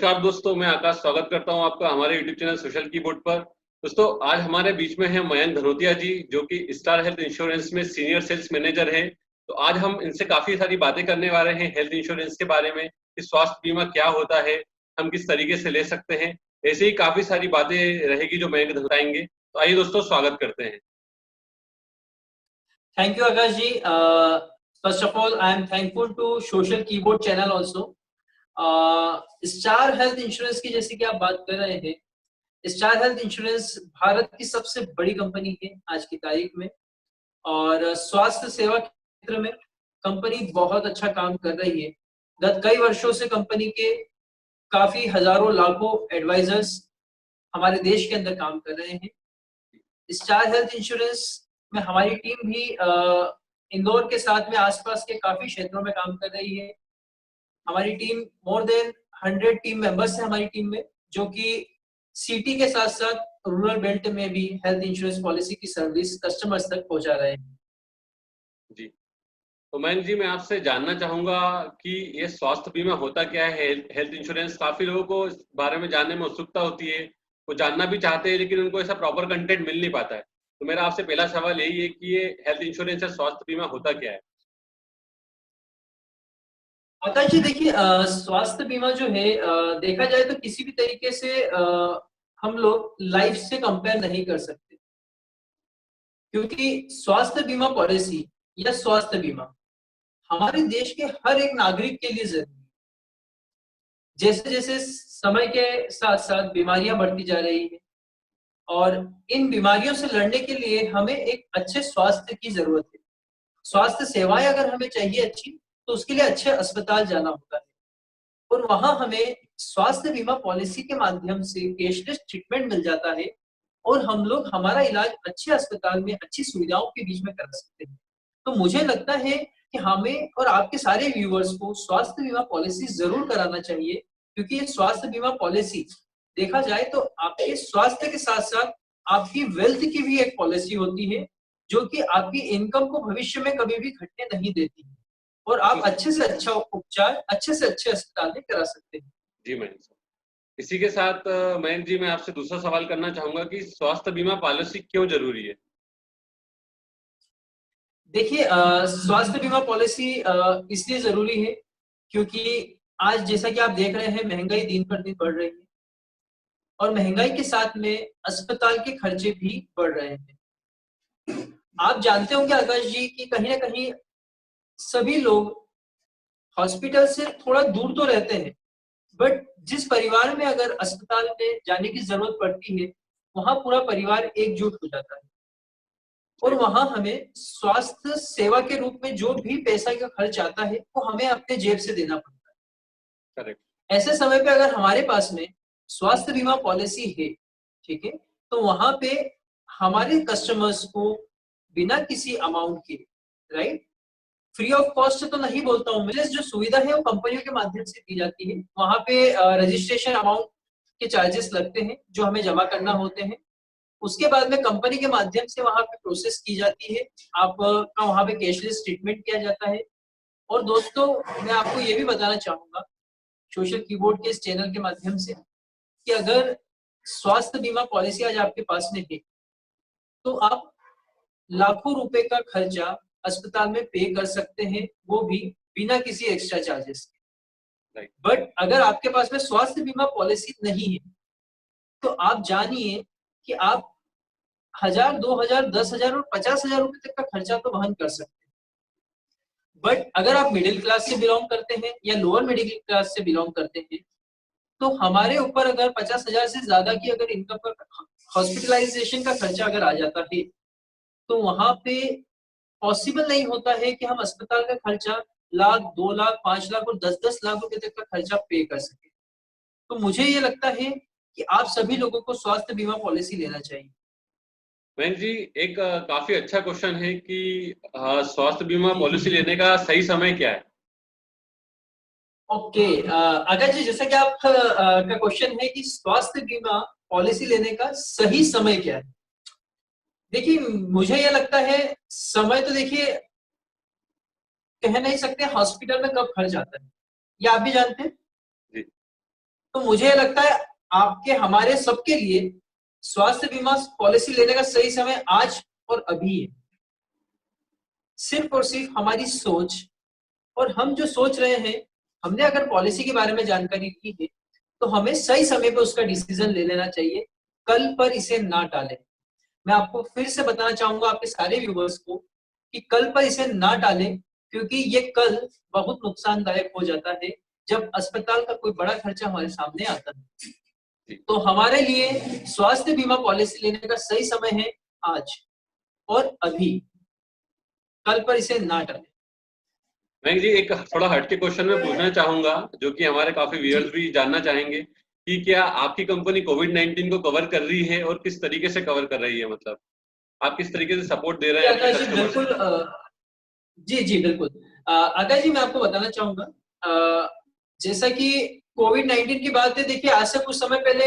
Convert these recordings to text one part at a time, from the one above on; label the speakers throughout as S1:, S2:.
S1: नमस्कार दोस्तों, मैं आकाश स्वागत करता हूं आपका हमारे यूट्यूब चैनल सोशल कीबोर्ड पर। दोस्तों, आज हमारे बीच में है मयंक धनोतिया जी, जो कि स्टार हेल्थ इंश्योरेंस में सीनियर सेल्स मैनेजर हैं। तो आज हम इनसे काफी सारी बातें करने वाले हैं हेल्थ इंश्योरेंस के बारे में कि स्वास्थ्य बीमा क्या होता है, हम किस तरीके से ले सकते हैं। ऐसे ही काफी सारी बातें रहेगी जो मयंक बताएंगे। तो आइए दोस्तों, स्वागत करते हैं।
S2: Thank you, Akash ji. First of all, I am thankful to Social Keyboard channel also. Star health insurance की जैसे कि आप बात कर रहे हैं, स्टार हेल्थ इंश्योरेंस भारत की सबसे बड़ी कंपनी है आज की तारीख में, और स्वास्थ्य सेवा क्षेत्र में कंपनी बहुत अच्छा काम कर रही है। गत कई वर्षों से कंपनी के काफी हजारों लाखों एडवाइजर्स हमारे देश के अंदर काम कर रहे हैं। स्टार हेल्थ इंश्योरेंस में हमारी टीम भी इंदौर के साथ में आसपास के काफी क्षेत्रों में काम कर रही है। हमारी team more than 100 team members है हमारी टीम में, जो कि सिटी के साथ साथ रूरल बेल्ट में भी हेल्थ इंश्योरेंस पॉलिसी की सर्विस कस्टमर्स तक पहुंचा रहे हैं। जी,
S1: तो मयंक जी, मैं आपसे जानना चाहूंगा कि ये स्वास्थ्य बीमा होता क्या है। हेल्थ इंश्योरेंस, काफी लोगों को इस बारे में जानने में उत्सुकता होती है, वो जानना भी चाहते हैं लेकिन उनको ऐसा प्रॉपर कंटेंट मिल नहीं पाता है। तो मेरा आपसे पहला सवाल यही है कि ये हेल्थ इंश्योरेंस या स्वास्थ्य बीमा होता क्या है।
S2: आकाश जी, देखिए, स्वास्थ्य बीमा जो है, देखा जाए तो किसी भी तरीके से हम लोग लाइफ से कंपेयर नहीं कर सकते, क्योंकि स्वास्थ्य बीमा पॉलिसी या स्वास्थ्य बीमा हमारे देश के हर एक नागरिक के लिए जरूरी है। जैसे जैसे समय के साथ साथ बीमारियां बढ़ती जा रही है, और इन बीमारियों से लड़ने के लिए हमें एक अच्छे स्वास्थ्य की जरूरत है। स्वास्थ्य सेवाएं अगर हमें चाहिए अच्छी, तो उसके लिए अच्छे अस्पताल जाना होता है, और वहां हमें स्वास्थ्य बीमा पॉलिसी के माध्यम से कैशलेस ट्रीटमेंट मिल जाता है, और हम लोग हमारा इलाज अच्छे अस्पताल में अच्छी सुविधाओं के बीच में करा सकते हैं। तो मुझे लगता है कि हमें और आपके सारे व्यूअर्स को स्वास्थ्य बीमा पॉलिसी जरूर कराना चाहिए, क्योंकि ये स्वास्थ्य बीमा पॉलिसी देखा जाए तो आपके स्वास्थ्य के साथ साथ आपकी वेल्थ की भी एक पॉलिसी होती है, जो कि आपकी इनकम को भविष्य में कभी भी घटने नहीं देती है, और आप अच्छे से अच्छा उपचार अच्छे से अच्छे अस्पताल में करा सकते हैं।
S1: जी मयंक सर, इसी के साथ मयंक जी, मैं आपसे दूसरा सवाल करना चाहूंगा कि स्वास्थ्य बीमा पॉलिसी क्यों जरूरी है।
S2: देखिए, स्वास्थ्य बीमा पॉलिसी इसलिए जरूरी है क्योंकि आज जैसा कि आप देख रहे हैं, महंगाई दिन पर दिन बढ़ रही है, और महंगाई के साथ में अस्पताल के खर्चे भी बढ़ रहे हैं। आप जानते होंगे आकाश जी कि कहीं ना कहीं सभी लोग हॉस्पिटल से थोड़ा दूर तो रहते हैं, बट जिस परिवार में अगर अस्पताल में जाने की जरूरत पड़ती है, वहां पूरा परिवार एकजुट हो जाता है, और वहां हमें स्वास्थ्य सेवा के रूप में जो भी पैसा का खर्च आता है, वो हमें अपने जेब से देना पड़ता है।
S1: करेक्ट।
S2: ऐसे समय पे अगर हमारे पास में स्वास्थ्य बीमा पॉलिसी है, ठीक है, तो वहां पे हमारे कस्टमर्स को बिना किसी अमाउंट के, राइट, फ्री ऑफ कॉस्ट तो नहीं बोलता हूँ मैं, जो सुविधा है वो कंपनियों के माध्यम से दी जाती है। वहां पे रजिस्ट्रेशन अमाउंट के चार्जेस लगते हैं जो हमें जमा करना होते हैं, उसके बाद में कंपनी के माध्यम से वहां पे प्रोसेस की जाती है, आपका वहां पे कैशलेस ट्रीटमेंट किया जाता है। और दोस्तों, मैं आपको ये भी बताना चाहूंगा सोशल कीबोर्ड के इस चैनल के माध्यम से कि अगर स्वास्थ्य बीमा पॉलिसी आज आपके पास में है, तो आप लाखों रुपए का खर्चा अस्पताल में पे कर सकते हैं, वो भी बिना किसी एक्स्ट्रा चार्जेस के। बट अगर आपके पास में स्वास्थ्य बीमा पॉलिसी नहीं है, तो आप जानिए कि आप 1000, 2000, 10,000 और 50,000 रुपए तक का खर्चा तो वहन कर सकते हैं। बट अगर आप मिडिल क्लास से बिलोंग करते हैं या लोअर मिडिल क्लास से बिलोंग करते हैं, तो हमारे ऊपर अगर 50,000 से ज्यादा की अगर इनकम का हॉस्पिटलाइजेशन का खर्चा अगर आ जाता है, तो वहां पे पॉसिबल नहीं होता है कि हम अस्पताल का खर्चा लाख, 2 लाख, 5 लाख और 10-10 लाख रुपए तक का खर्चा पे कर सके। तो मुझे ये लगता है कि आप सभी लोगों को स्वास्थ्य बीमा पॉलिसी लेना चाहिए।
S1: मयंक जी, एक काफी अच्छा क्वेश्चन है कि स्वास्थ्य बीमा पॉलिसी लेने का सही समय क्या है।
S2: ओके, अगर जी, जैसा कि आप का क्वेश्चन है कि स्वास्थ्य बीमा पॉलिसी लेने का सही समय क्या है, देखिए, मुझे ये लगता है समय तो देखिए कह नहीं सकते हॉस्पिटल में कब खर्च आता है, ये आप भी जानते हैं।
S1: जी।
S2: तो मुझे लगता है आपके हमारे सबके लिए स्वास्थ्य बीमा पॉलिसी लेने का सही समय आज और अभी है। सिर्फ और सिर्फ हमारी सोच, और हम जो सोच रहे हैं, हमने अगर पॉलिसी के बारे में जानकारी ली है तो हमें सही समय पे उसका डिसीजन ले लेना चाहिए, कल पर इसे ना टालें। मैं आपको फिर से बताना चाहूंगा आपके सारे व्यूवर्स को कि कल पर इसे ना टालें, क्योंकि ये कल बहुत नुकसानदायक हो जाता है जब अस्पताल का कोई बड़ा खर्चा हमारे सामने आता है। तो हमारे लिए स्वास्थ्य बीमा पॉलिसी लेने का सही समय है आज और अभी, कल पर इसे ना टालें।
S1: मयंक जी, एक थोड़ा हटके क्वेश्चन में पूछना चाहूंगा, जो कि हमारे काफी व्यूअर्स भी जानना चाहेंगे कि क्या आपकी कंपनी कोविड-19 को कवर कर रही है और किस तरीके से कवर कर रही है? मतलब आप किस तरीके से सपोर्ट दे रहे हैं अपने
S2: आकाश जी
S1: कस्टमर्स
S2: बिल्कुल,
S1: को?
S2: जी बिल्कुल। आकाश जी मैं आपको बताना चाहूंगा, जैसा कि कोविड-19 की बात है, देखिए आज से कुछ समय पहले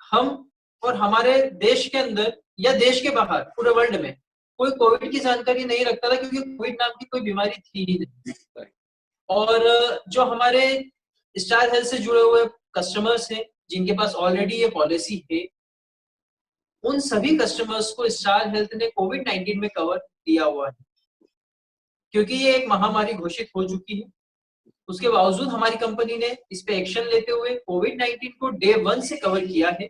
S2: हम और हमारे देश के अंदर या देश के बाहर पूरे वर्ल्ड में कोई कोविड की जानकारी नहीं रखता था, क्योंकि कोविड नाम की कोई बीमारी थी ही नहीं। और जो हमारे स्टार हेल्थ से जुड़े हुए कस्टमर्स हैं जिनके पास ऑलरेडी ये पॉलिसी है, उन सभी कस्टमर्स को स्टार हेल्थ ने कोविड-19 में कवर दिया हुआ है, क्योंकि ये एक महामारी घोषित हो चुकी है। उसके बावजूद हमारी कंपनी ने इस पे एक्शन लेते हुए कोविड-19 को डे 1 से कवर किया है।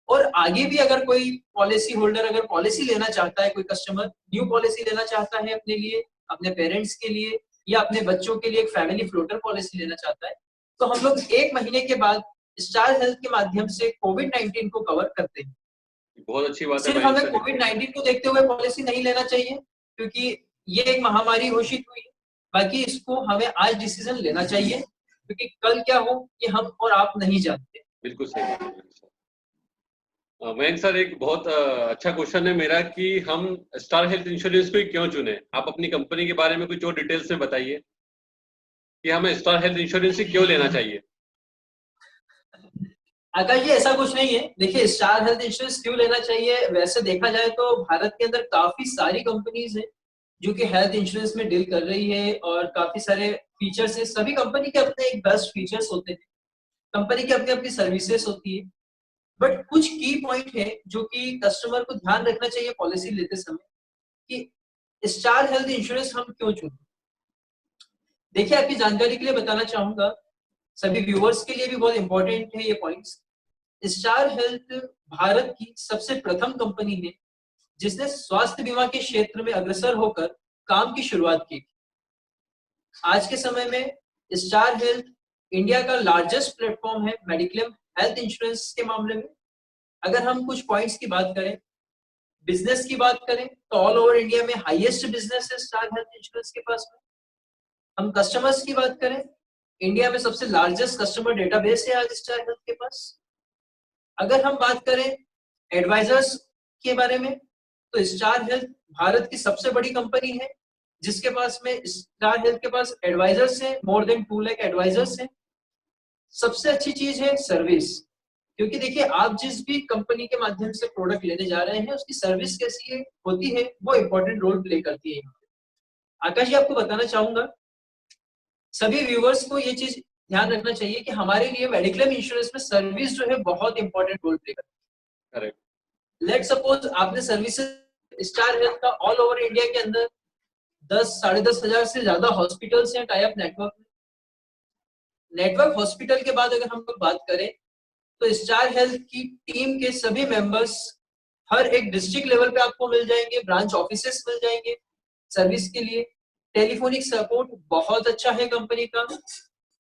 S2: और आगे भी अगर कोई पॉलिसी होल्डर अगर पॉलिसी लेना चाहता है, कोई कस्टमर न्यू पॉलिसी लेना चाहता है अपने लिए, अपने पेरेंट्स के लिए या अपने बच्चों के लिए एक फैमिली फ्लोटर पॉलिसी लेना चाहता है, तो हम लोग 1 महीने के बाद स्टार हेल्थ के माध्यम से कोविड-19 को कवर करते हैं।
S1: बहुत अच्छी बात है
S2: सिर्फ
S1: मयंक
S2: हमें
S1: सर ये तो।
S2: कोविड-19 को देखते हुए पॉलिसी नहीं लेना चाहिए, क्योंकि ये एक महामारी घोषित हुई है। बाकी इसको हमें आज डिसीजन लेना चाहिए, क्योंकि कल क्या हो ये हम और आप नहीं जानते।
S1: बिल्कुल सही बात है मयंक सर। मयंक सर, एक बहुत अच्छा क्वेश्चन है मेरा कि हम स्टार हेल्थ इंश्योरेंस को ही क्यों चुने? आप अपनी कंपनी के बारे में कुछ और डिटेल्स में बताइए कि हमें स्टार हेल्थ इंश्योरेंस ही क्यों लेना चाहिए?
S2: आकाश जी ऐसा कुछ नहीं है। देखिए स्टार हेल्थ इंश्योरेंस क्यों लेना चाहिए, वैसे देखा जाए तो भारत के अंदर काफी सारी कंपनीज हैं जो कि हेल्थ इंश्योरेंस में डील कर रही है और काफी सारे फीचर्स है। सभी कंपनी के अपने एक बेस्ट फीचर्स होते हैं, कंपनी की अपनी अपनी सर्विसेज होती है। बट कुछ की पॉइंट है जो कि कस्टमर को ध्यान रखना चाहिए पॉलिसी लेते समय, कि स्टार हेल्थ इंश्योरेंस हम क्यों चुने। देखिए आपकी जानकारी के लिए बताना चाहूंगा, सभी व्यूअर्स के लिए भी बहुत इंपॉर्टेंट है ये पॉइंट्स। स्टार हेल्थ भारत की सबसे प्रथम कंपनी है जिसने स्वास्थ्य बीमा के क्षेत्र में अग्रसर होकर काम की शुरुआत की। आज के समय में स्टार हेल्थ इंडिया का लार्जेस्ट प्लेटफॉर्म है मेडिक्लेम हेल्थ इंश्योरेंस के मामले में। अगर हम कुछ पॉइंट्स की बात करें, बिजनेस की बात करें, तो ऑल ओवर इंडिया में हाईएस्ट बिजनेस है स्टार हेल्थ इंश्योरेंस के पास में। हम कस्टमर्स की बात करें, इंडिया में सबसे लार्जेस्ट कस्टमर डेटाबेस है आज स्टार हेल्थ के पास। अगर हम बात करें एडवाइजर्स के बारे में, तो स्टार हेल्थ भारत की सबसे बड़ी कंपनी है जिसके पास में स्टार हेल्थ के पास एडवाइजर्स हैं, मोर देन 2 लाख एडवाइजर्स हैं। सबसे अच्छी चीज है सर्विस, क्योंकि देखिए आप जिस भी कंपनी के माध्यम से प्रोडक्ट लेने जा रहे हैं उसकी सर्विस कैसी है होती है वो इंपॉर्टेंट रोल प्ले करती है। आकाश जी आपको बताना चाहूंगा, सभी व्यूवर्स को ये चीज ध्यान रखना चाहिए कि हमारे लिए मेडिक्लेम इंश्योरेंस में सर्विस जो है बहुत इंपॉर्टेंट रोल प्ले करती है।
S1: करेक्ट।
S2: लेट सपोज आपने सर्विसेज स्टार हेल्थ का ऑल ओवर इंडिया के अंदर 10-10,500 से ज्यादा हॉस्पिटल्स हैं टाई अप नेटवर्क में। नेटवर्क हॉस्पिटल के बाद अगर हम लोग बात करें तो स्टार हेल्थ की टीम के सभी मेंबर्स हर एक डिस्ट्रिक्ट लेवल पे आपको मिल जाएंगे, ब्रांच ऑफिसेस मिल जाएंगे सर्विस के लिए। टेलीफोनिक सपोर्ट बहुत अच्छा है कंपनी का,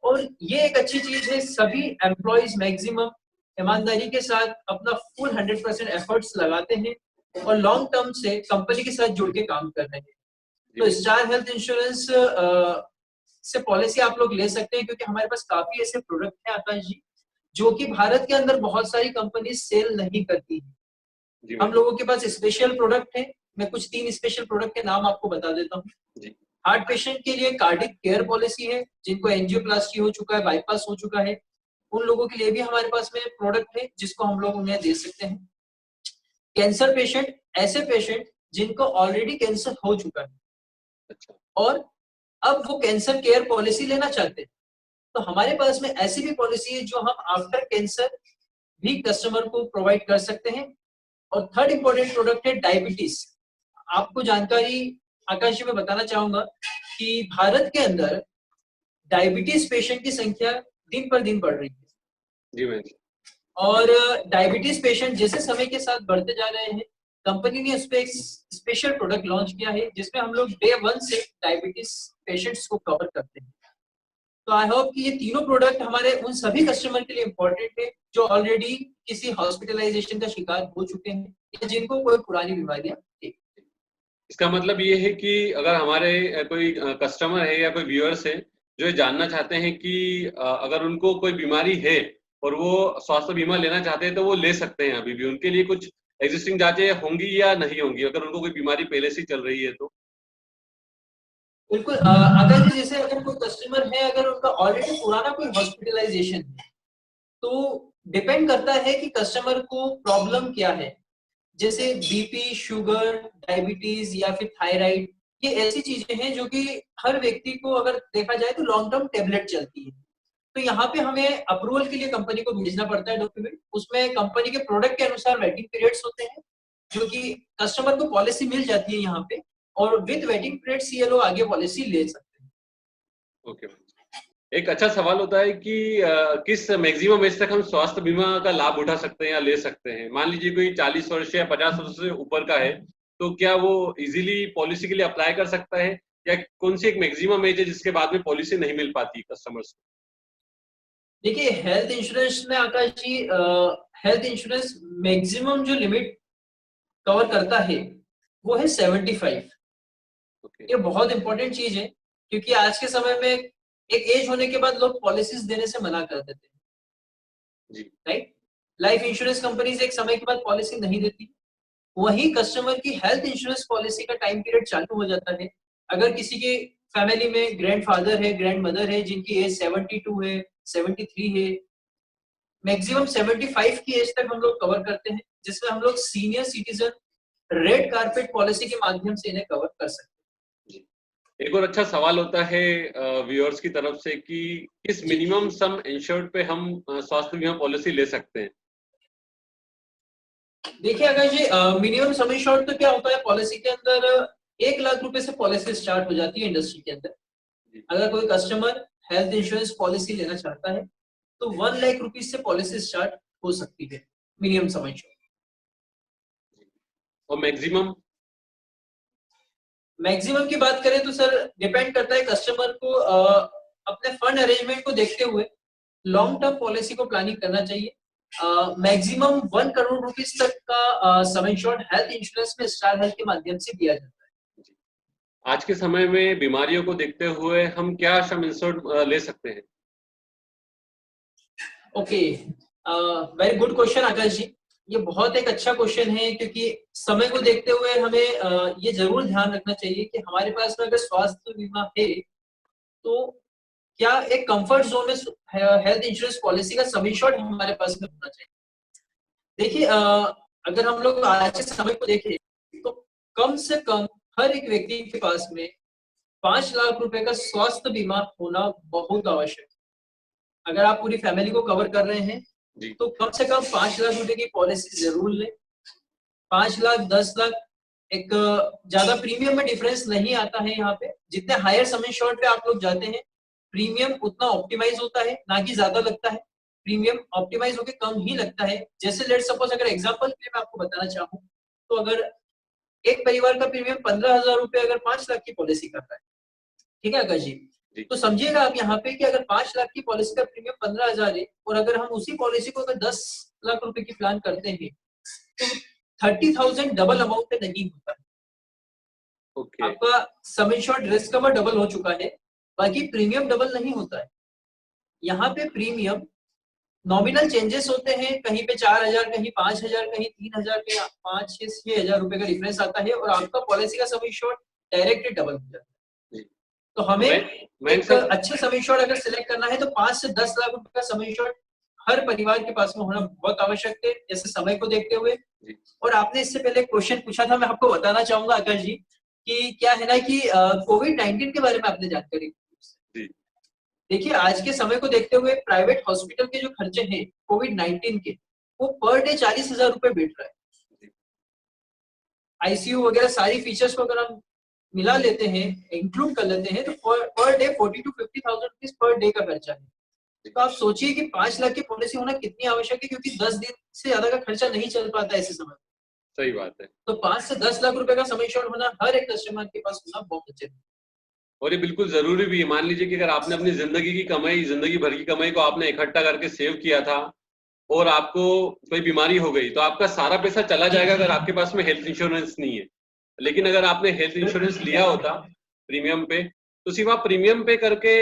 S2: और ये एक अच्छी चीज है, सभी एम्प्लॉइज मैक्सिमम ईमानदारी के साथ अपना फुल 100% एफर्ट्स लगाते हैं और लॉन्ग टर्म से कंपनी के साथ जुड़ के काम कर रहे हैं। तो स्टार हेल्थ इंश्योरेंस से पॉलिसी आप लोग ले सकते हैं, क्योंकि हमारे पास काफी ऐसे प्रोडक्ट हैं आकाश जी जो कि भारत के अंदर बहुत सारी कंपनी सेल नहीं करती है। हम लोगों के पास स्पेशल प्रोडक्ट है। मैं कुछ 3 स्पेशल प्रोडक्ट के नाम आपको बता देता हूँ। हार्ट पेशेंट के लिए कार्डिक केयर पॉलिसी है, जिनको एंजियोप्लास्टी हो चुका है, बाईपास हो चुका है, उन लोगों के लिए भी हमारे पास में प्रोडक्ट है जिसको हम लोग उन्हें दे सकते हैं। कैंसर पेशेंट, ऐसे पेशेंट जिनको ऑलरेडी कैंसर हो चुका है और अब वो कैंसर केयर पॉलिसी लेना चाहते हैं, तो हमारे पास में ऐसी भी पॉलिसी है जो हम आफ्टर कैंसर भी कस्टमर को प्रोवाइड कर सकते हैं। और थर्ड इंपॉर्टेंट प्रोडक्ट है डायबिटीज। आपको जानकारी आकाश जी मैं बताना चाहूंगा कि भारत के अंदर डायबिटीज पेशेंट की संख्या दिन पर दिन बढ़ रही है।
S1: जी मैम।
S2: और डायबिटीज पेशेंट जैसे समय के साथ बढ़ते जा रहे हैं, कंपनी ने उस पर एक स्पेशल प्रोडक्ट लॉन्च किया है जिसमें हम लोग डे 1 से डायबिटीज पेशेंट्स को कवर करते हैं। तो आई होप कि ये तीनों प्रोडक्ट हमारे उन सभी कस्टमर के लिए इम्पोर्टेंट है जो ऑलरेडी किसी हॉस्पिटलाइजेशन का शिकार हो चुके हैं या जिनको कोई पुरानी बीमारियां थी।
S1: इसका मतलब ये है कि अगर हमारे कोई कस्टमर है या कोई व्यूअर्स है जो ये जानना चाहते हैं कि अगर उनको कोई बीमारी है और वो स्वास्थ्य बीमा लेना चाहते हैं तो वो ले सकते हैं, अभी भी उनके लिए कुछ एग्जिस्टिंग जांचें होंगी या नहीं होंगी अगर उनको कोई बीमारी पहले से चल रही है तो?
S2: बिल्कुल। अगर जैसे अगर कोई कस्टमर है, अगर उनका ऑलरेडी पुराना कोई हॉस्पिटलाइजेशन है तो डिपेंड करता है कि कस्टमर को प्रॉब्लम क्या है। जैसे बीपी, शुगर, डायबिटीज या फिर थायराइड, ये ऐसी चीजें हैं जो कि हर व्यक्ति को अगर देखा जाए तो लॉन्ग टर्म टेबलेट चलती है। तो यहाँ पे हमें अप्रूवल के लिए कंपनी को भेजना पड़ता है डॉक्यूमेंट। उसमें कंपनी के प्रोडक्ट के अनुसार वेटिंग पीरियड्स होते हैं जो कि कस्टमर को पॉलिसी मिल जाती है यहाँ पे, और विद वेटिंग पीरियड सीएलओ आगे पॉलिसी ले सकते हैं।
S1: ओके। एक अच्छा सवाल होता है कि किस मैक्सिमम एज तक हम स्वास्थ्य बीमा का लाभ उठा सकते हैं या ले सकते हैं? मान लीजिए कोई 40 वर्ष या 50 वर्ष से ऊपर का है तो क्या वो इजीली पॉलिसी के लिए अप्लाई कर सकता है या कौन सी एक मैक्सिमम एज है जिसके बाद में पॉलिसी नहीं मिल पाती कस्टमर्स को?
S2: देखिए हेल्थ इंश्योरेंस में आकाश जी, हेल्थ इंश्योरेंस मैक्सिमम जो लिमिट कवर करता है वो है 75। ये बहुत इंपॉर्टेंट चीज है क्योंकि आज के समय में एक एज होने के बाद लोग पॉलिसीज देने से मना कर देते हैं, राइट। लाइफ इंश्योरेंस कंपनीज एक समय के बाद पॉलिसी नहीं देती। वही कस्टमर की हेल्थ इंश्योरेंस पॉलिसी का टाइम पीरियड चालू हो जाता है। अगर किसी के फैमिली में ग्रैंडफादर है, ग्रैंड मदर है जिनकी एज 72 है, 73 है, मैक्सिमम 75 की एज तक हम लोग कवर करते हैं, जिसमें हम लोग senior citizen red carpet policy के माध्यम से इन्हें कवर कर सकते हैं।
S1: एक और अच्छा सवाल होता है व्यूअर्स की तरफ से कि किस मिनिमम सम इंश्योर्ड पे हम स्वास्थ्य बीमा पॉलिसी ले सकते हैं?
S2: देखिए अगर ये मिनिमम सम इंश्योर्ड तो क्या होता है, पॉलिसी के अंदर 1 लाख रुपए से पॉलिसी स्टार्ट हो जाती है इंडस्ट्री के अंदर। अगर कोई कस्टमर हेल्थ इंश्योरेंस पॉलिसी लेना चाहता है तो 1 लाख रुपीज से पॉलिसी स्टार्ट हो सकती है मिनिमम सम इंश्योर्ड।
S1: और मैक्सिमम?
S2: मैक्सिमम की बात करें तो सर डिपेंड करता है कस्टमर को अपने फंड अरेंजमेंट को देखते हुए लॉन्ग टर्म पॉलिसी को प्लानिंग करना चाहिए। मैक्सिमम 1 करोड़ रुपीस तक का सम इंश्योर्ड हेल्थ इंश्योरेंस में स्टार हेल्थ के माध्यम से दिया जाता है।
S1: आज के समय में बीमारियों को देखते हुए हम क्या सम इंश्योर्ड ले सकते हैं?
S2: ओके, वेरी गुड क्वेश्चन आकाश जी। ये बहुत एक अच्छा क्वेश्चन है क्योंकि समय को देखते हुए हमें ये जरूर ध्यान रखना चाहिए कि हमारे पास में अगर स्वास्थ्य बीमा है तो क्या एक कंफर्ट जोन में हेल्थ इंश्योरेंस पॉलिसी का सम इंश्योर्ड हमारे पास में होना चाहिए। देखिए अगर हम लोग आज के समय को देखें तो कम से कम हर एक व्यक्ति के पास में 5 लाख रुपए का स्वास्थ्य बीमा होना बहुत आवश्यक है। अगर आप पूरी फैमिली को कवर कर रहे हैं तो कम से कम 5 लाख रुपए की पॉलिसी जरूर लें। 5 लाख 10 लाख एक ज्यादा प्रीमियम में डिफरेंस नहीं आता है। यहाँ पे जितने हायर सम इंश्योर्ड पे आप लोग जाते हैं प्रीमियम उतना ऑप्टिमाइज होता है, ना कि ज्यादा लगता है। प्रीमियम ऑप्टिमाइज होकर कम ही लगता है। जैसे लेट सपोज अगर एग्जांपल के लिए मैं आपको बताना चाहूँ तो अगर एक परिवार का प्रीमियम 15,000 रुपए अगर 5 लाख की पॉलिसी कर रहा है, ठीक है आकाश जी, तो समझिएगा आप यहाँ पे कि अगर 5 लाख की पॉलिसी का प्रीमियम 15,000 है और अगर हम उसी पॉलिसी को अगर 10 लाख रुपए की प्लान करते हैं तो 30,000 डबल अमाउंट पे नहीं होता है। आपका सम इंश्योर्ड रिस्क कवर डबल हो चुका है, बाकी प्रीमियम डबल नहीं होता है। यहाँ पे प्रीमियम नॉमिनल चेंजेस होते हैं, कहीं पे 4,000, कहीं 5,000, कहीं 3,000, कहीं 5-6,000 रुपए का डिफरेंस आता है और आपका पॉलिसी का सम इंश्योर्ड डायरेक्टली डबल हो जाता है। तो हमें एक अच्छा सम इंश्योर्ड अगर सिलेक्ट करना है तो 5 से 10 लाख रुपए का सम इंश्योर्ड हर परिवार के पास में होना बहुत आवश्यक है, जैसे समय को देखते हुए। और आपने इससे पहले क्वेश्चन पूछा था, मैं आपको बताना चाहूंगा आकाश जी कि क्या है ना कि कोविड-19 के बारे में आपने जानकारी दी। देखिए आज के समय को देखते हुए प्राइवेट हॉस्पिटल के जो खर्चे हैं कोविड-19 के, वो पर डे 40,000 रुपए बैठ रहा है। आईसीयू वगैरह सारी फीचर्स को अगर हम मिला लेते हैं, इंक्लूड कर लेते हैं, तो per day 40 to 50,000 rupees per day का खर्चा है। तो आप सोचिए कि 5 लाख की पॉलिसी होना कितनी आवश्यक है, क्योंकि 10 दिन से ज्यादा का खर्चा नहीं चल पाता ऐसे समय।
S1: सही बात है।
S2: तो 5 से 10 लाख रुपए का सम एश्योर्ड होना हर एक कस्टमर के पास होना बहुत जरूरी है।
S1: और ये बिल्कुल जरूरी भी है। मान लीजिए कि अगर आपने अपनी जिंदगी की कमाई, जिंदगी भर की कमाई को आपने इकट्ठा करके सेव किया था और आपको कोई बीमारी हो गई, तो आपका सारा पैसा चला जाएगा अगर आपके पास में हेल्थ इंश्योरेंस नहीं है। लेकिन अगर आपने हेल्थ इंश्योरेंस लिया होता प्रीमियम पे, तो सिर्फ आप प्रीमियम पे करके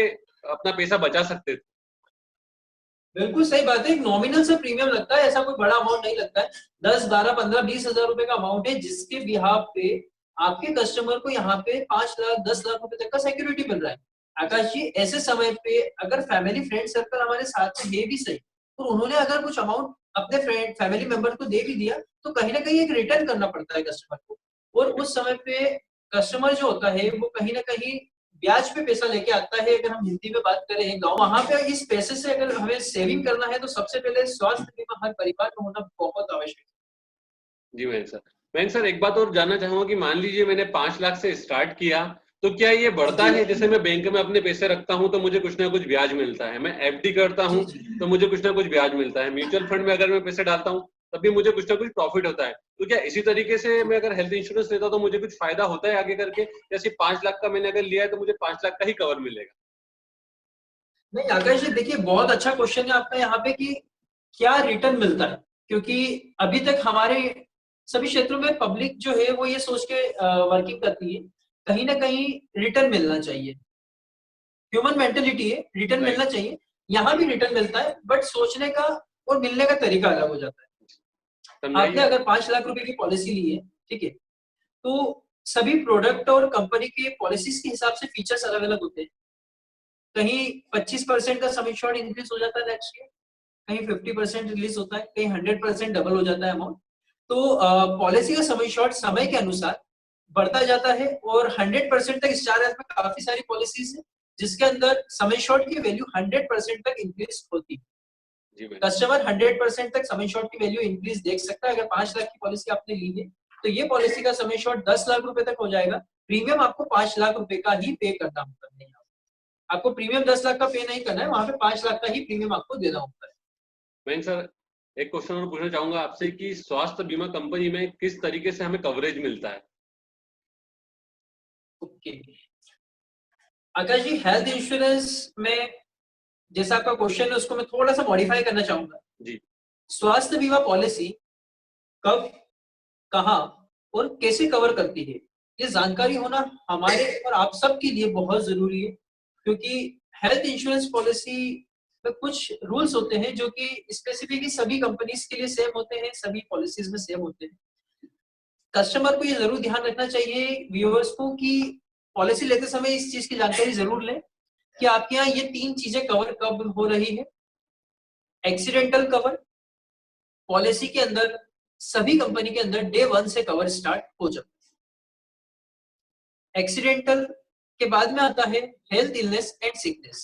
S1: अपना पैसा बचा सकते थे।
S2: बिल्कुल सही बात है। एक नॉमिनल से प्रीमियम लगता है, ऐसा कोई बड़ा अमाउंट नहीं लगता है। 10, 12, 15, 20,000 रुपए का अमाउंट है, जिसके बिहाफ पे आपके कस्टमर को यहाँ पे 5 लाख 10 लाख रुपए तक का सिक्योरिटी मिल रहा है। आकाश जी, ऐसे समय पे अगर फैमिली फ्रेंड सर्कल हमारे साथ में है भी सही, तो उन्होंने अगर कुछ अमाउंट अपने फ्रेंड फैमिली मेंबर को दे भी दिया, तो कहीं ना कहीं एक रिटर्न करना पड़ता है कस्टमर को। और उस समय पे कस्टमर जो होता है वो कहीं ना कहीं ब्याज पे पैसा लेके आता है। अगर हम हिंदी में बात करें गाँव, वहां पे इस पैसे से अगर हमें सेविंग करना है, तो सबसे पहले स्वास्थ्य बीमा हर परिवार में होना बहुत आवश्यक है।
S1: जी मयंक सर, मयंक सर एक बात और जानना चाहूंगा कि मान लीजिए मैंने 5 लाख से स्टार्ट किया, तो क्या ये बढ़ता है? जैसे मैं बैंक में अपने पैसे रखता हूं तो मुझे कुछ ना कुछ ब्याज मिलता है, मैं एफडी करता हूं तो मुझे कुछ ना कुछ ब्याज मिलता है, म्यूचुअल फंड में अगर मैं पैसे डालता हूं तब भी मुझे कुछ ना कुछ प्रॉफिट होता है। तो क्या इसी तरीके से मैं अगर हेल्थ इंश्योरेंस लेता हूं तो मुझे कुछ फायदा होता है आगे करके, या सिर्फ 5 लाख का मैंने अगर लिया है तो मुझे 5 लाख का ही कवर मिलेगा?
S2: नहीं आकाश जी, देखिए बहुत अच्छा क्वेश्चन है आपका यहाँ पे कि क्या रिटर्न मिलता है, क्योंकि अभी तक हमारे सभी क्षेत्रों में पब्लिक जो है वो ये सोच के वर्किंग करती है कहीं ना कहीं रिटर्न मिलना चाहिए। ह्यूमन मेंटेलिटी है, रिटर्न मिलना चाहिए। यहाँ भी रिटर्न मिलता है, बट सोचने का और मिलने का तरीका अलग हो जाता है। आपने अगर 5 लाख रुपए की पॉलिसी ली है, ठीक है, तो सभी प्रोडक्ट और कंपनी के पॉलिसीज के हिसाब से फीचर्स अलग अलग होते हैं। कहीं 25% का सम एश्योर्ड इंक्रीज हो जाता है नेक्स्ट ईयर, कहीं 50% रिलीज होता है, कहीं 100% डबल हो जाता है अमाउंट। तो पॉलिसी का सम एश्योर्ड समय के अनुसार बढ़ता जाता है, और 100% तक स्टार हेल्थ में काफी सारी पॉलिसीज है जिसके अंदर सम एश्योर्ड की वैल्यू 100% तक इंक्रीज होती है। कस्टमर 100% तक सम एश्योर्ड की वैल्यू इंक्रीज देख सकता है। अगर 5 लाख की पॉलिसी आपने ली है, तो ये पॉलिसी का सम एश्योर्ड 10 लाख रुपए तक हो जाएगा। प्रीमियम आपको 5 लाख रुपए का ही पे करना होता है। आपको प्रीमियम 10 लाख का पे नहीं करना है, वहां पे 5 लाख का ही प्रीमियम आपको देना होता है।
S1: मयंक सर, एक क्वेश्चन और पूछना चाहूंगा आपसे कि स्वास्थ्य बीमा कंपनी में किस तरीके से हमें कवरेज मिलता है?
S2: ओके आकाश जी, हेल्थ इंश्योरेंस में जैसा आपका क्वेश्चन है उसको मैं थोड़ा सा मॉडिफाई करना चाहूंगा
S1: जी।
S2: स्वास्थ्य बीमा पॉलिसी कब, कहां और कैसे कवर करती है, ये जानकारी होना हमारे और आप सब के लिए बहुत जरूरी है। क्योंकि हेल्थ इंश्योरेंस पॉलिसी में कुछ रूल्स होते हैं जो कि स्पेसिफिकली सभी कंपनीज के लिए सेम होते हैं, सभी पॉलिसीज में सेम होते हैं। कस्टमर को ये जरूर ध्यान रखना चाहिए, व्यूअर्स को, कि पॉलिसी लेते समय इस चीज की जानकारी जरूर लें कि आपके यहाँ ये 3 चीजें कवर कब हो रही है। एक्सीडेंटल कवर पॉलिसी के अंदर सभी कंपनी के अंदर डे 1 से कवर स्टार्ट हो जाता है। एक्सीडेंटल के बाद में आता है हेल्थ इलनेस एंड सिकनेस।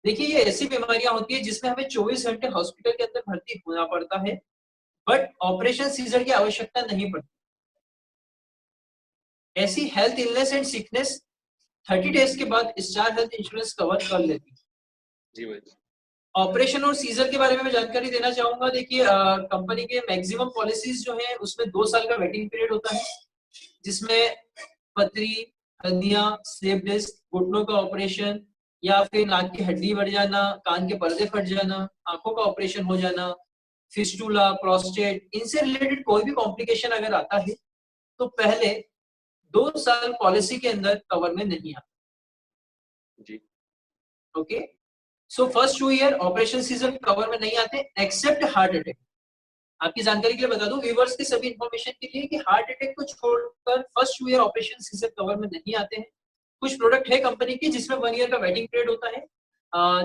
S2: देखिए ये ऐसी बीमारियां होती है जिसमें हमें 24 घंटे हॉस्पिटल के अंदर भर्ती होना पड़ता है, बट ऑपरेशन सीजर की आवश्यकता नहीं पड़ती। ऐसी health illness and sickness 30 days के बाद स्टार हेल्थ इंश्योरेंस कवर कर लेती है।
S1: जी भाई।
S2: ऑपरेशन और सीजर के बारे में मैं जानकारी देना चाहूंगा। देखिए कंपनी के मैक्सिमम पॉलिसीज जो है उसमें 2 साल का वेटिंग पीरियड होता है, जिसमें पथरी, हड्डियां, स्लिप डिस्क, घुटनों का ऑपरेशन, या फिर नाक की हड्डी बढ़ जाना, कान के पर्दे फट जाना, आंखों का ऑपरेशन हो जाना, फिस्टुला, प्रोस्टेट, इनसे रिलेटेड कोई भी कॉम्प्लिकेशन अगर आता है तो पहले 2 साल पॉलिसी के अंदर कवर में नहीं आता।
S1: जी।
S2: Okay, so first 2 year operation season cover में नहीं आते एक्सेप्ट हार्ट अटैक। आपकी जानकारी के लिए बता दूं व्यूअर्स की सभी इंफॉर्मेशन के लिए कि हार्ट अटैक को छोड़कर first 2 year operation season cover में नहीं आते हैं। कुछ प्रोडक्ट है कंपनी की जिसमें 1 ईयर का वेटिंग पीरियड होता है,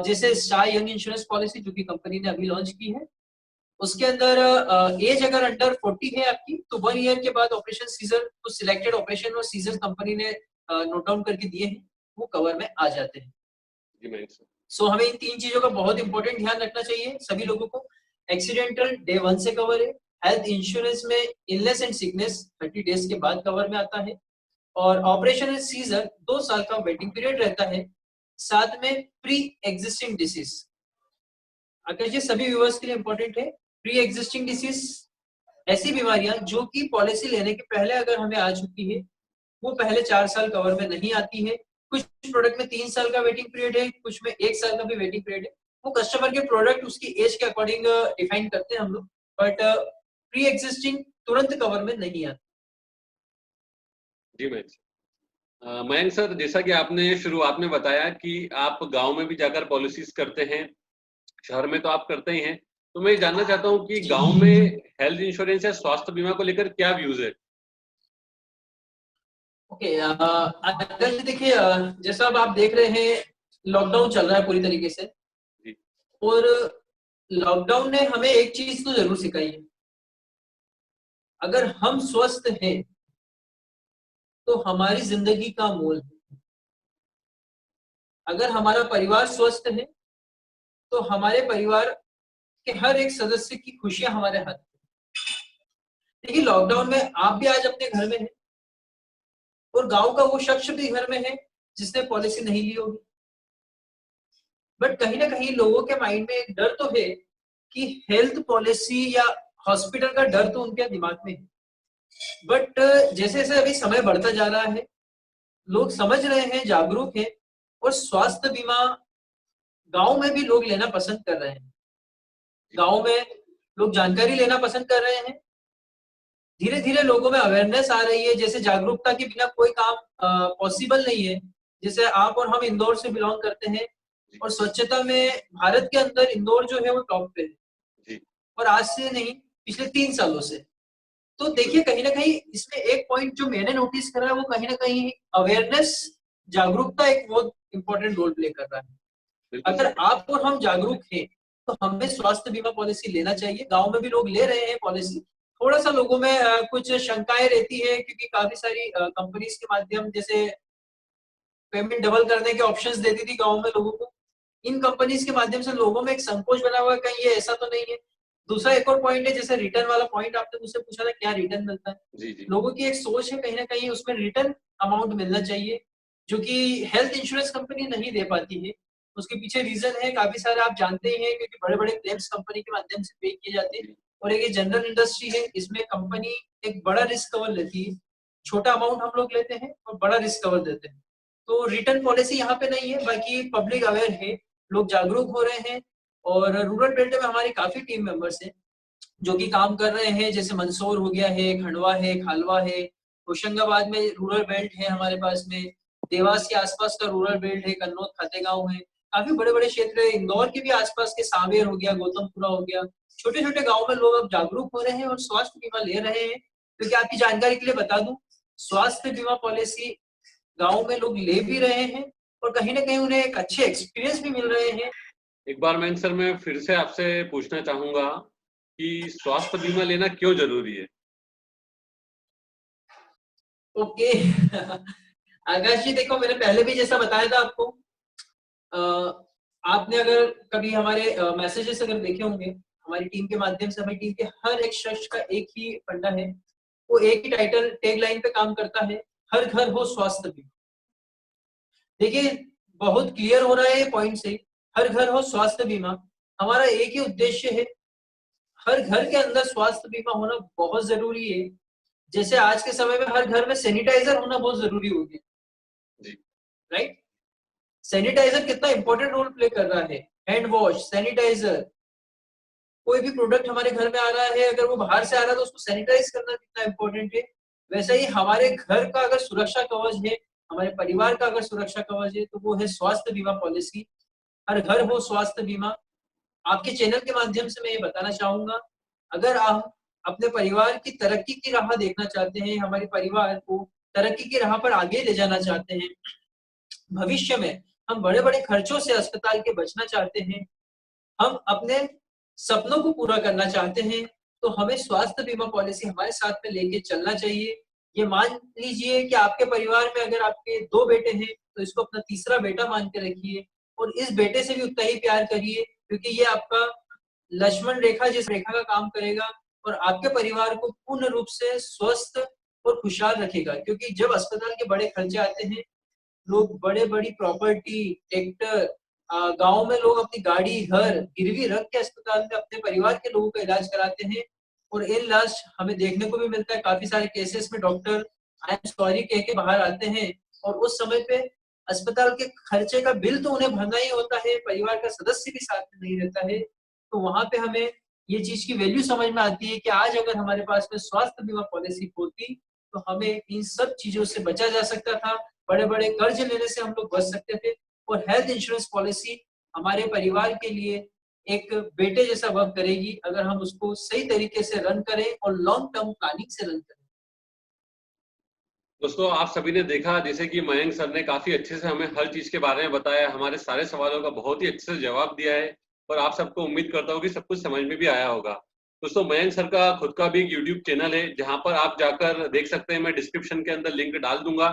S2: जैसे स्टार यंग इंश्योरेंस पॉलिसी जो कि कंपनी ने अभी लॉन्च की है। उसके अंदर एज अगर अंडर 40 है आपकी, तो 1 ईयर के बाद ऑपरेशन सीजर, तो सिलेक्टेड ऑपरेशन और सीजर कंपनी ने नोट डाउन करके दिए हैं, वो कवर में आ जाते हैं।
S1: जी
S2: सो हमें इन 3 चीजों का बहुत इंपॉर्टेंट ध्यान रखना चाहिए सभी लोगों को। एक्सीडेंटल डे 1 से कवर है। हेल्थ इंश्योरेंस में इलनेस एंड सिकनेस 30 डेज के बाद कवर में आता है। और ऑपरेशन एंड सीजर 2 साल का वेटिंग पीरियड रहता है। साथ में प्री एग्जिस्टिंग डिसीज, अगर ये सभी व्यूअर्स के लिए इंपॉर्टेंट है। प्री एग्जिस्टिंग डिसीज ऐसी बीमारियां जो कि पॉलिसी लेने के पहले अगर हमें आ चुकी है, वो पहले 4 साल कवर में नहीं आती है। कुछ प्रोडक्ट में 3 साल का वेटिंग पीरियड है, कुछ में 1 साल का भी वेटिंग पीरियड है। वो कस्टमर के प्रोडक्ट उसकी एज के अकॉर्डिंग डिफाइन करते हैं हम लोग, बट प्री एग्जिस्टिंग तुरंत कवर में नहीं आती।
S1: जी मयंक मयंक सर, जैसा कि आपने शुरुआत में बताया कि आप गांव में भी जाकर पॉलिसीज करते हैं, शहर में तो आप करते ही हैं, तो मैं जानना चाहता हूं कि गांव में हेल्थ इंश्योरेंस या स्वास्थ्य बीमा को लेकर क्या व्यूज है?
S2: ओके, अगर देखिए जैसा अब आप देख रहे हैं, लॉकडाउन चल रहा है पूरी तरीके से।
S1: जी।
S2: और लॉकडाउन ने हमें एक चीज तो जरूर सिखाई है, अगर हम स्वस्थ हैं तो हमारी जिंदगी का मोल है। अगर हमारा परिवार स्वस्थ है तो हमारे परिवार के हर एक सदस्य की खुशियां हमारे हाथ में। देखिए, लॉकडाउन में आप भी आज अपने घर में हैं और गांव का वो शख्स भी घर में है जिसने पॉलिसी नहीं ली होगी, बट कहीं ना कहीं लोगों के माइंड में एक डर तो है कि हेल्थ पॉलिसी या हॉस्पिटल का डर तो उनके दिमाग में है। बट जैसे जैसे अभी समय बढ़ता जा रहा है, लोग समझ रहे हैं, जागरूक हैं, और स्वास्थ्य बीमा गांव में भी लोग लेना पसंद कर रहे हैं। गांव में लोग जानकारी लेना पसंद कर रहे हैं। धीरे धीरे लोगों में अवेयरनेस आ रही है, जैसे जागरूकता के बिना कोई काम पॉसिबल नहीं है। जैसे आप और हम इंदौर से बिलोंग करते हैं, और स्वच्छता में भारत के अंदर इंदौर जो है वो टॉप पे है, और आज से नहीं, पिछले 3 सालों से। तो देखिए, कहीं ना कहीं इसमें एक पॉइंट जो मैंने नोटिस करा है, वो कहीं ना कहीं अवेयरनेस, जागरूकता एक बहुत इंपॉर्टेंट रोल प्ले कर रहा है। अगर आप और हम जागरूक हैं तो हमें स्वास्थ्य बीमा पॉलिसी लेना चाहिए। गांव में भी लोग ले रहे हैं पॉलिसी। थोड़ा सा लोगों में कुछ शंकाएं रहती है, क्योंकि काफी सारी कंपनीज के माध्यम, जैसे पेमेंट डबल करने के ऑप्शंस देती थी गांव में लोगों को, इन कंपनीज के माध्यम से लोगों में एक संकोच बना हुआ है, कहीं ये ऐसा तो नहीं है। दूसरा एक और पॉइंट है, जैसे रिटर्न वाला पॉइंट आपने मुझसे पूछा था, क्या रिटर्न मिलता है।
S1: जी।
S2: लोगों की एक सोच है कहीं ना कहीं उसमें रिटर्न अमाउंट मिलना चाहिए, जो कि हेल्थ इंश्योरेंस कंपनी नहीं दे पाती है। उसके पीछे रीजन है काफी सारे, आप जानते ही हैं, क्योंकि बड़े बड़े क्लेम्स कंपनी के माध्यम से पे किए जाते हैं। और एक जनरल इंडस्ट्री है, इसमें कंपनी एक बड़ा रिस्क कवर लेती है। छोटा अमाउंट हम लोग लेते हैं और बड़ा रिस्क कवर देते हैं। तो रिटर्न पॉलिसी यहाँ पे नहीं है। बाकी पब्लिक अवेयर है, लोग जागरूक हो रहे हैं, और रूरल बेल्ट में हमारी काफी टीम मेंबर्स हैं जो कि काम कर रहे हैं। जैसे मंदसौर हो गया है, खंडवा है, खालवा है, होशंगाबाद में रूरल बेल्ट है हमारे पास में, देवास के आसपास का रूरल बेल्ट है, कन्नौज खातेगांव है, काफी बड़े बड़े क्षेत्र है। इंदौर के भी आसपास के सांवेर हो गया, गौतमपुरा हो गया, छोटे छोटे गाँव में लोग अब जागरूक हो रहे हैं और स्वास्थ्य बीमा ले रहे हैं। क्योंकि आपकी जानकारी के लिए बता दूं, स्वास्थ्य बीमा पॉलिसी गाँव में लोग ले भी रहे हैं, और कहीं ना कहीं उन्हें एक अच्छे एक्सपीरियंस भी मिल रहे हैं।
S1: एक बार मयंक सर, मैं फिर से आपसे पूछना चाहूंगा कि स्वास्थ्य बीमा लेना क्यों जरूरी है?
S2: ओके आकाश जी, देखो, मैंने पहले भी जैसा बताया था आपको, आपने अगर कभी हमारे मैसेजेस अगर देखे होंगे, हमारी टीम के माध्यम से, हमारी टीम के हर एक शख्स का एक ही फंडा है, वो एक ही टाइटल टैग लाइन पे काम करता है, हर घर हो स्वास्थ्य बीमा। देखिए, बहुत क्लियर हो रहा है ये पॉइंट से, हर घर हो स्वास्थ्य बीमा। हमारा एक ही उद्देश्य है, हर घर के अंदर स्वास्थ्य बीमा होना बहुत जरूरी है। जैसे आज के समय में हर घर में सैनिटाइजर होना बहुत जरूरी हो गया, राइट। सैनिटाइजर कितना इंपॉर्टेंट रोल प्ले कर रहा है, हैंड वॉश, सैनिटाइजर। कोई भी प्रोडक्ट हमारे घर में आ रहा है, अगर वो बाहर से आ रहा है तो उसको सैनिटाइज करना कितना इंपॉर्टेंट है। वैसे ही हमारे घर का अगर सुरक्षा कवच है, हमारे परिवार का अगर सुरक्षा कवच है, तो वो है स्वास्थ्य बीमा पॉलिसी। हर घर हो स्वास्थ्य बीमा। आपके चैनल के माध्यम से मैं ये बताना चाहूंगा, अगर आप अपने परिवार की तरक्की की राह देखना चाहते हैं, हमारे परिवार को तरक्की की राह पर आगे ले जाना चाहते हैं, भविष्य में हम बड़े बड़े खर्चों से अस्पताल के बचना चाहते हैं, हम अपने सपनों को पूरा करना चाहते हैं, तो हमें स्वास्थ्य बीमा पॉलिसी हमारे साथ में लेके चलना चाहिए। ये मान लीजिए कि आपके परिवार में अगर आपके 2 बेटे हैं, तो इसको अपना तीसरा बेटा मान के रखिए। और इस बेटे से भी उतना ही प्यार करिए, क्योंकि ये आपका लक्ष्मण रेखा जिस रेखा का काम करेगा और आपके परिवार को पूर्ण रूप से स्वस्थ और खुशहाल रखेगा। क्योंकि जब अस्पताल के बड़े खर्चे आते हैं, लोग बड़ी प्रॉपर्टी, ट्रैक्टर, गाँव में लोग अपनी गाड़ी, घर गिरवी रख के अस्पताल में अपने परिवार के लोगों का इलाज कराते हैं। और इन लास्ट हमें देखने को भी मिलता है, काफी सारे केसेस में डॉक्टर आई एम सॉरी कह के बाहर आते हैं, और उस समय पे अस्पताल के खर्चे का बिल तो उन्हें भरना ही होता है, परिवार का सदस्य भी साथ में नहीं रहता है। तो वहां पे हमें ये चीज की वैल्यू समझ में आती है कि आज अगर हमारे पास में स्वास्थ्य बीमा पॉलिसी होती तो हमें इन सब चीजों से बचा जा सकता था, बड़े-बड़े कर्ज लेने से हम लोग बच सकते थे। और हेल्थ इंश्योरेंस पॉलिसी हमारे परिवार के लिए एक बेटे जैसा वर्क करेगी, अगर हम उसको सही तरीके से रन करें और लॉन्ग टर्म प्लानिंग से रन करें।
S1: दोस्तों, आप सभी ने देखा जैसे कि मयंक सर ने काफ़ी अच्छे से हमें हर चीज़ के बारे में बताया, हमारे सारे सवालों का बहुत ही अच्छे से जवाब दिया है और आप सबको उम्मीद करता हूँ कि सब कुछ समझ में भी आया होगा। दोस्तों, मयंक सर का खुद का भी एक यूट्यूब चैनल है, जहाँ पर आप जाकर देख सकते हैं, मैं डिस्क्रिप्शन के अंदर लिंक डाल दूँगा।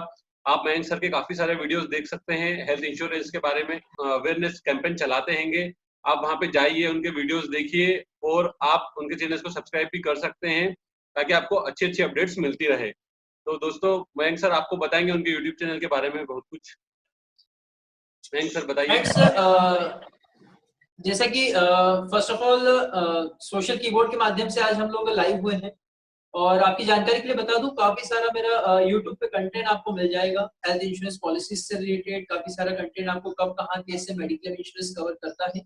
S1: आप मयंक सर के काफ़ी सारे वीडियोज़ देख सकते हैं, हेल्थ इंश्योरेंस के बारे में अवेयरनेस कैंपेन चलाते हैंगे। आप वहाँ पे जाइए, उनके वीडियोज़ देखिए और आप उनके चैनल्स को सब्सक्राइब भी कर सकते हैं, ताकि आपको अच्छी-अच्छी अपडेट्स मिलती रहे। तो दोस्तों, मयंक सर आपको बताएँगे उनके यूट्यूब चैनल के बारे में बहुत कुछ। मयंक सर बताइए।
S2: फ्रेंड्स, जैसा कि first of all social keyboard के माध्यम से आज हम लोग लाइव हुए हैं, और आपकी जानकारी के लिए बता दूं, काफी सारा मेरा यूट्यूब पे कंटेंट आपको मिल जाएगा हेल्थ इंश्योरेंस पॉलिसी से रिलेटेड। काफी सारा कंटेंट आपको कब कहाँ कैसे मेडिक्लेम इंश्योरेंस कवर करता है।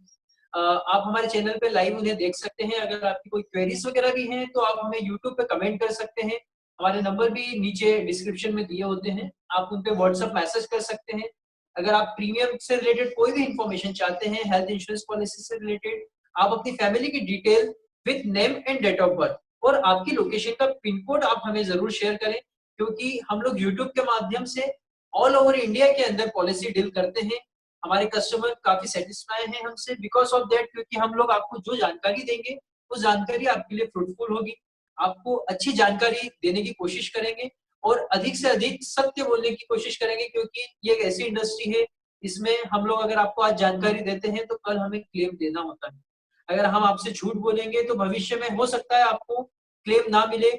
S2: आप हमारे चैनल पे लाइव उन्हें देख सकते हैं। अगर आपकी कोई क्वेरीज वगैरह भी हैं तो आप हमें यूट्यूब पे कमेंट कर सकते हैं। हमारे नंबर भी नीचे डिस्क्रिप्शन में दिए होते हैं, आप उन पे व्हाट्सएप मैसेज कर सकते हैं। अगर आप प्रीमियम से रिलेटेड कोई भी इंफॉर्मेशन चाहते हैं, हेल्थ इंश्योरेंस पॉलिसी से रिलेटेड, आप अपनी फैमिली की detail with name and date of birth और आपकी लोकेशन का पिन कोड आप हमें जरूर शेयर करें, क्योंकि हम लोग यूट्यूब के माध्यम से ऑल ओवर इंडिया के अंदर पॉलिसी डील करते हैं। हमारे कस्टमर काफी सेटिस्फाई हैं हमसे बिकॉज ऑफ दैट, क्योंकि हम लोग आपको जो जानकारी देंगे वो जानकारी आपके लिए फ्रूटफुल होगी। आपको अच्छी जानकारी देने की कोशिश करेंगे और अधिक से अधिक सत्य बोलने की कोशिश करेंगे, क्योंकि ये एक ऐसी इंडस्ट्री है इसमें हम लोग अगर आपको आज जानकारी देते हैं तो कल हमें क्लेम देना होता है। अगर हम आपसे झूठ बोलेंगे तो भविष्य में हो सकता है आपको क्लेम ना मिले,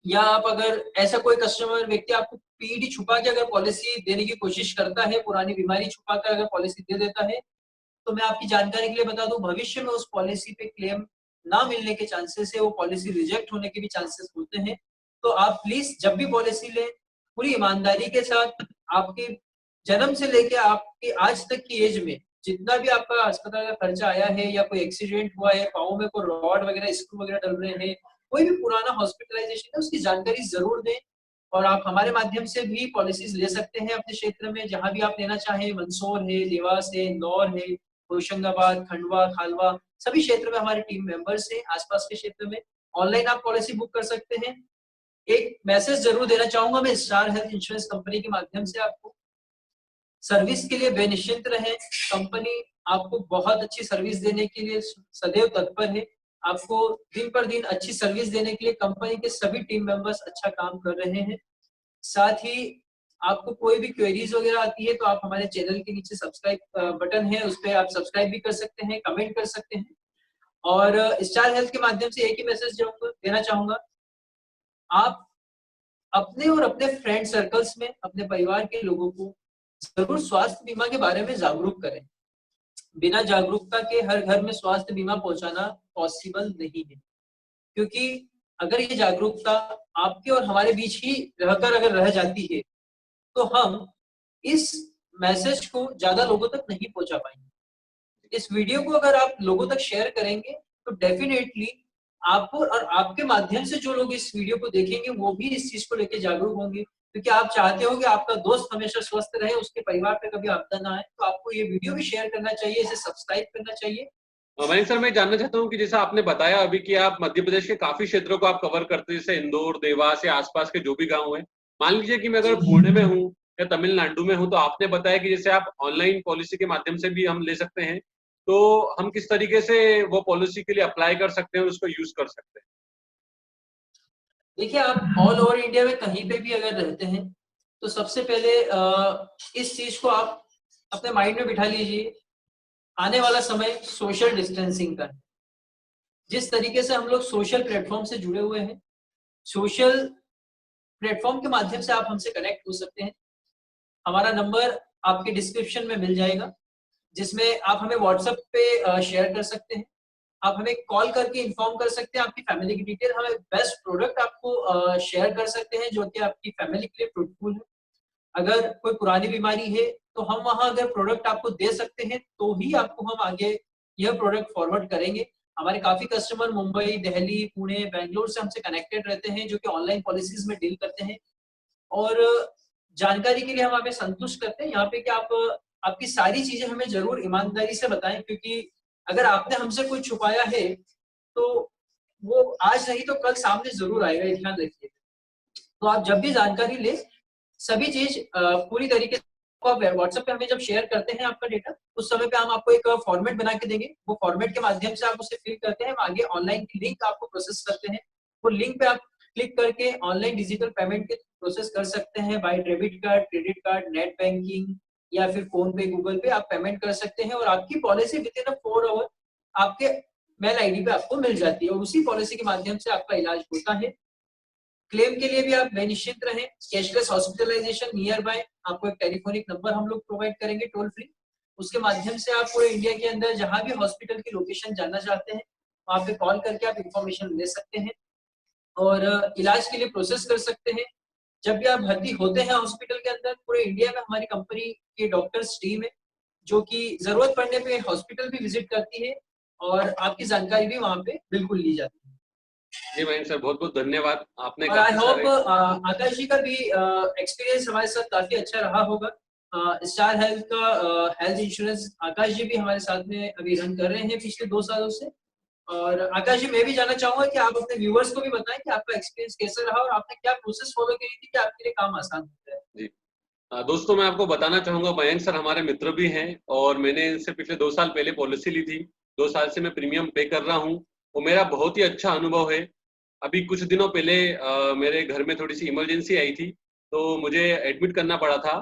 S2: या आप अगर ऐसा कोई कस्टमर व्यक्ति आपको पीडी छुपा के अगर पॉलिसी देने की कोशिश करता है, पुरानी बीमारी छुपा कर अगर पॉलिसी दे देता है, तो मैं आपकी जानकारी के लिए बता दूं, भविष्य में उस पॉलिसी पे क्लेम ना मिलने के चांसेस है, वो पॉलिसी रिजेक्ट होने के भी चांसेस होते हैं। तो आप प्लीज जब भी पॉलिसी लें, पूरी ईमानदारी के साथ, आपके जन्म से लेके आपकी आज तक की एज में जितना भी आपका अस्पताल का खर्चा आया है, या कोई एक्सीडेंट हुआ है, पाँव में कोई रॉड वगैरह स्क्रू वगैरह डल रहे हैं, कोई भी पुराना हॉस्पिटलाइजेशन है, उसकी जानकारी जरूर दें। और आप हमारे माध्यम से भी पॉलिसीज ले सकते हैं अपने क्षेत्र में, जहां भी आप लेना चाहें। मंदसौर है, देवास है, इंदौर है, होशंगाबाद, खंडवा, खालवा, सभी क्षेत्र में हमारी टीम मेंबर्स हैं। आसपास के क्षेत्र में ऑनलाइन आप पॉलिसी बुक कर सकते हैं। एक मैसेज जरूर देना चाहूंगा मैं स्टार हेल्थ इंश्योरेंस कंपनी के माध्यम से आपको, सर्विस के लिए बेनिश्चिंत रहें। कंपनी आपको बहुत अच्छी सर्विस देने के लिए सदैव तत्पर है। आपको दिन पर दिन अच्छी सर्विस देने के लिए कंपनी के सभी टीम मेंबर्स अच्छा काम कर रहे हैं। साथ ही आपको कोई भी क्वेरीज वगैरह आती है तो आप हमारे चैनल के नीचे सब्सक्राइब बटन है, उस पर आप सब्सक्राइब भी कर सकते हैं, कमेंट कर सकते हैं। और स्टार हेल्थ के माध्यम से एक ही मैसेज देना चाहूंगा, आप अपने और अपने फ्रेंड सर्कल्स में अपने परिवार के लोगों को जरूर स्वास्थ्य बीमा के बारे में जागरूक करें। बिना जागरूकता के हर घर में स्वास्थ्य बीमा पहुंचाना पॉसिबल नहीं है, क्योंकि अगर ये जागरूकता आपके और हमारे बीच ही रहकर अगर रह जाती है तो हम इस मैसेज को ज्यादा लोगों तक नहीं पहुंचा पाएंगे। इस वीडियो को अगर आप लोगों तक शेयर करेंगे तो डेफिनेटली आपको और आपके माध्यम से जो लोग इस वीडियो को देखेंगे वो भी इस चीज को लेकर जागरूक होंगे, क्योंकि आप चाहते हो कि आपका दोस्त हमेशा स्वस्थ रहे, उसके परिवार पे कभी आपदा ना आए। तो आपको ये वीडियो भी शेयर करना चाहिए, इसे सब्सक्राइब करना चाहिए।
S1: मयंक सर, मैं जानना चाहता हूँ कि जैसा आपने बताया अभी कि आप मध्य प्रदेश के काफ़ी क्षेत्रों को आप कवर करते हैं, जैसे इंदौर, देवास या आस-पास के जो भी गाँव हैं। मान लीजिए कि मैं अगर पुणे में हूँ या तमिलनाडु में हूँ, तो आपने बताया कि जैसे आप ऑनलाइन पॉलिसी के माध्यम से भी हम ले सकते हैं। तो हम किस तरीके से वो पॉलिसी के लिए अप्लाई कर सकते हैं और उसको यूज़ कर सकते हैं?
S2: देखिए, आप ऑल ओवर इंडिया में कहीं पे भी अगर रहते हैं तो सबसे पहले इस चीज को आप अपने माइंड में बिठा लीजिए आने वाला समय सोशल डिस्टेंसिंग का है। जिस तरीके से हम लोग सोशल प्लेटफॉर्म से जुड़े हुए हैं, सोशल प्लेटफॉर्म के माध्यम से आप हमसे कनेक्ट हो सकते हैं। हमारा नंबर आपके डिस्क्रिप्शन में मिल जाएगा, जिसमें आप हमें व्हाट्सएप पे शेयर कर सकते हैं। आप हमें कॉल करके इन्फॉर्म कर सकते हैं आपकी फैमिली की डिटेल, हमें बेस्ट प्रोडक्ट आपको शेयर कर सकते हैं जो कि आपकी फैमिली के लिए फ्रूटफुल है। अगर कोई पुरानी बीमारी है तो हम वहाँ अगर प्रोडक्ट आपको दे सकते हैं तो ही आपको हम आगे यह प्रोडक्ट फॉरवर्ड करेंगे। हमारे काफ़ी कस्टमर मुंबई, दिल्ली, पुणे, बैंगलोर से हमसे कनेक्टेड रहते हैं जो कि ऑनलाइन पॉलिसीज़ में डील करते हैं और जानकारी के लिए हम आपसे संतुष्ट करते हैं यहाँ पे कि आप आपकी सारी चीज़ें हमें ज़रूर ईमानदारी से बताएँ क्योंकि अगर आपने हमसे कुछ छुपाया है, तो वो आज नहीं तो कल सामने ज़रूर आएगा, ये ध्यान रखिए। तो आप जब भी जानकारी लें, सभी चीज़ पूरी तरीके से आप व्हाट्सएप पे हमें जब शेयर करते हैं आपका डेटा, उस समय पे हम आपको एक फॉर्मेट बना के देंगे। वो फॉर्मेट के माध्यम से आप उसे फिल करते हैं, हम आगे ऑनलाइन की लिंक आपको प्रोसेस करते हैं। वो लिंक पे आप क्लिक करके ऑनलाइन डिजिटल पेमेंट के प्रोसेस कर सकते हैं by debit card, credit card, net banking या फिर फ़ोन पे, गूगल पे आप पेमेंट कर सकते हैं और आपकी पॉलिसी विथिन 4 आवर आपके मेल आईडी पे आपको मिल जाती है और उसी पॉलिसी के माध्यम से आपका इलाज होता है। क्लेम के लिए भी आप बेनिश्चिंत रहें। कैशलेस हॉस्पिटलाइजेशन नियर बाय आपको एक टेलीफोनिक नंबर हम लोग प्रोवाइड करेंगे टोल फ्री। उसके माध्यम से आप पूरे इंडिया के अंदर जहां भी हॉस्पिटल की लोकेशन जानना चाहते हैं, वहां पे कॉल करके आप इंफॉर्मेशन ले सकते हैं और इलाज के लिए प्रोसेस कर सकते हैं। जब भी आप भर्ती होते हैं हॉस्पिटल के अंदर, पूरे इंडिया में हमारी कंपनी की डॉक्टर्स टीम है जो कि जरूरत पड़ने पे हॉस्पिटल भी विजिट करती है और आपकी जानकारी भी वहां पे बिल्कुल ली जाती है।
S1: जी मयंक सर, बहुत बहुत धन्यवाद। आपने
S2: और आई
S1: काफी
S2: होप
S1: सारे
S2: आकाश जी का भी एक्सपीरियंस हमारे साथ काफी अच्छा रहा होगा। स्टार हेल्थ का हेल्थ इंश्योरेंस आकाश जी भी हमारे साथ में अभी रन कर रहे हैं पिछले 2 सालों से। और आकाश जी, मैं भी जानना चाहूंगा कि आप अपने व्यूवर्स को भी बताएं कि आपका एक्सपीरियंस कैसा रहा और आपने क्या प्रोसेस फॉलो करी थी कि आपके लिए काम आसान हो जाए।
S1: जी दोस्तों, मैं आपको बताना चाहूंगा, मयंक सर हमारे मित्र भी हैं और मैंने इनसे पिछले 2 साल पहले पॉलिसी ली थी। 2 साल से मैं प्रीमियम पे कर रहा हूँ। वो मेरा बहुत ही अच्छा अनुभव है। अभी कुछ दिनों पहले मेरे घर में थोड़ी सी इमरजेंसी आई थी, तो मुझे एडमिट करना पड़ा था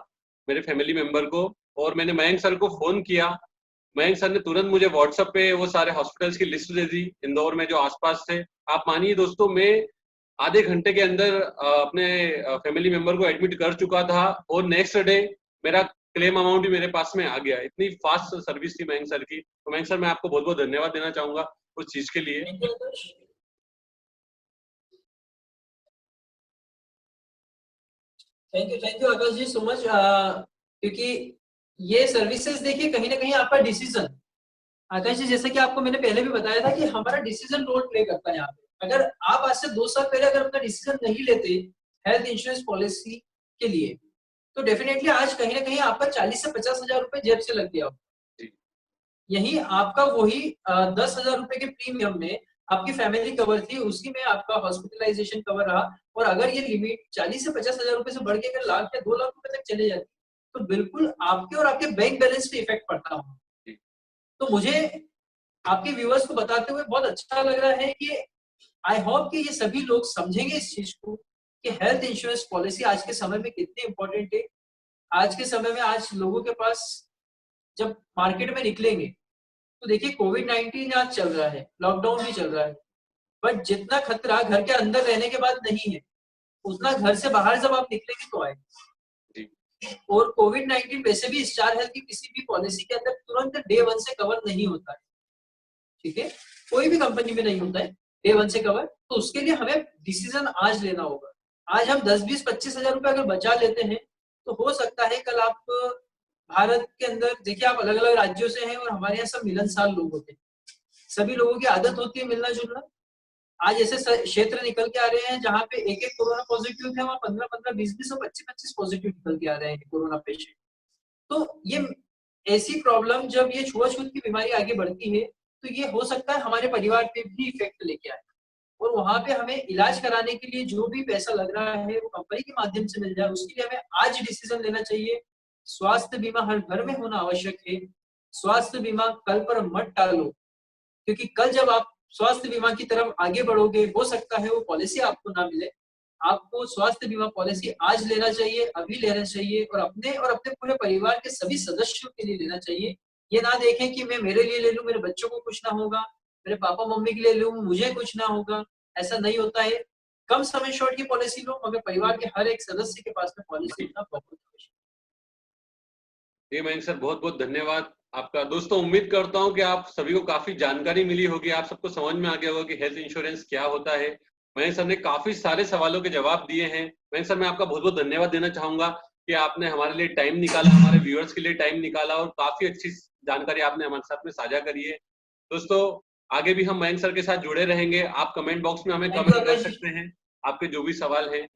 S1: मेरे फैमिली मेंबर को, और मैंने मयंक सर को फोन किया। मयंक सर ने तुरंत मुझे व्हाट्सएप पे वो सारे हॉस्पिटल्स की लिस्ट दे दी इंदौर में जो आसपास थे। आप मानिए दोस्तों, मैं आधे घंटे के अंदर अपने फैमिली मेंबर को एडमिट कर चुका था और नेक्स्ट डे मेरा क्लेम अमाउंट भी मेरे पास में आ गया। इतनी फास्ट सर्विस थी मयंक सर की। तो मयंक सर, मैं आपको बहुत बहुत धन्यवाद देना चाहूंगा उस चीज के लिए।
S2: Thank you Akash. Thank you Akash ji so much. क्योंकि ये सर्विसेज देखिए कहीं ना कहीं आपका डिसीजन, आकाश जी जैसे कि आपको मैंने पहले भी बताया था कि हमारा डिसीजन रोल प्ले करता है यहाँ पे। अगर आप आज से 2 साल पहले अगर अपना डिसीजन नहीं लेते हेल्थ इंश्योरेंस पॉलिसी के लिए, तो डेफिनेटली आज कहीं ना कहीं आपका 40 से 50 हजार रुपए जेब से लग गया हो।
S1: जी
S2: यही आपका वही 10 हजार रुपए के प्रीमियम में आपकी फैमिली कवर थी, उसी में आपका हॉस्पिटलाइजेशन कवर रहा। और अगर ये लिमिट 40 से 50 हजार रुपए से बढ़ के अगर लाख या 2 लाख रुपए तक चले जाती, तो बिल्कुल आपके और आपके बैंक बैलेंस पे इफेक्ट पड़ता हो।
S1: जी
S2: तो मुझे आपके व्यूअर्स को बताते हुए बहुत अच्छा लग रहा है कि आई होप कि ये सभी लोग समझेंगे इस चीज को कि हेल्थ इंश्योरेंस पॉलिसी आज के समय में कितनी इंपॉर्टेंट है। आज के समय में आज लोगों के पास जब मार्केट में निकलेंगे तो देखिए कोविड-19 आज चल रहा है, लॉकडाउन भी चल रहा है, बट जितना खतरा घर के अंदर रहने के बाद नहीं है, उतना घर से बाहर जब आप निकलेंगे तो आएगा।
S1: जी
S2: और कोविड-19 वैसे भी स्टार हेल्थ की किसी भी पॉलिसी के अंदर तुरंत डे 1 से कवर नहीं होता है, ठीक है? कोई भी कंपनी में नहीं होता है डे 1 से कवर, तो उसके लिए हमें डिसीजन आज लेना होगा। आज हम 10, 20, 25 हजार रुपए अगर बचा लेते हैं, तो हो सकता है कल आप भारत के अंदर देखिए आप अलग-अलग राज्यों से हैं और हमारे यहाँ सब मिलनसार लोग होते हैं। सभी लोगों की आदत होती है मिलना-जुलना। आज ऐसे क्षेत्र निकल के आ रहे हैं जहाँ पे एक-एक कोरोना पॉजिटिव थे, वहाँ 15-15, 20-20 और 25-25 पॉजिटिव निकल के आ रहे हैं कोरोना पेशेंट। तो ये ऐसी प्रॉब्लम जब ये छुआ-छूत की बीमारी आगे बढ़ती है, तो ये हो सकता है हमारे परिवार पे भी इफेक्ट लेके आए और वहाँ पे हमें इलाज कराने के लिए जो भी पैसा लग रहा है वो कंपनी के माध्यम से मिल जाए, उसके लिए हमें आज डिसीजन लेना चाहिए। स्वास्थ्य बीमा हर घर में होना आवश्यक है। स्वास्थ्य बीमा कल पर मत टालो, क्योंकि कल जब आप स्वास्थ्य बीमा की तरफ आगे बढ़ोगे, हो सकता है वो पॉलिसी आपको ना मिले। आपको स्वास्थ्य बीमा पॉलिसी आज लेना चाहिए, अभी लेना चाहिए और अपने पूरे परिवार के सभी सदस्यों के लिए लेना चाहिए। ये ना देखें कि मैं मेरे लिए ले लूं, मेरे बच्चों को कुछ ना होगा, मेरे पापा मम्मी के लिए लूं, मुझे कुछ ना होगा। ऐसा नहीं होता है। कम सम एश्योर्ड की पॉलिसी लो, मगर परिवार के हर एक सदस्य के पास में पॉलिसी होना बहुत आवश्यक है।
S1: जी मयंक सर, बहुत बहुत धन्यवाद आपका। दोस्तों, उम्मीद करता हूं कि आप सभी को काफी जानकारी मिली होगी, आप सबको समझ में आ गया होगा कि हेल्थ इंश्योरेंस क्या होता है। मयंक सर ने काफी सारे सवालों के जवाब दिए हैं। मयंक सर, मैं आपका बहुत बहुत धन्यवाद देना चाहूंगा कि आपने हमारे लिए टाइम निकाला, हमारे व्यूअर्स के लिए टाइम निकाला और काफी अच्छी जानकारी आपने हमारे साथ में साझा करी है। दोस्तों, आगे भी हम मयंक सर के साथ जुड़े रहेंगे। आप कमेंट बॉक्स में हमें
S2: थैंक यू
S1: कमेंट कर
S2: आकाश जी।
S1: सकते हैं आपके जो भी सवाल हैं।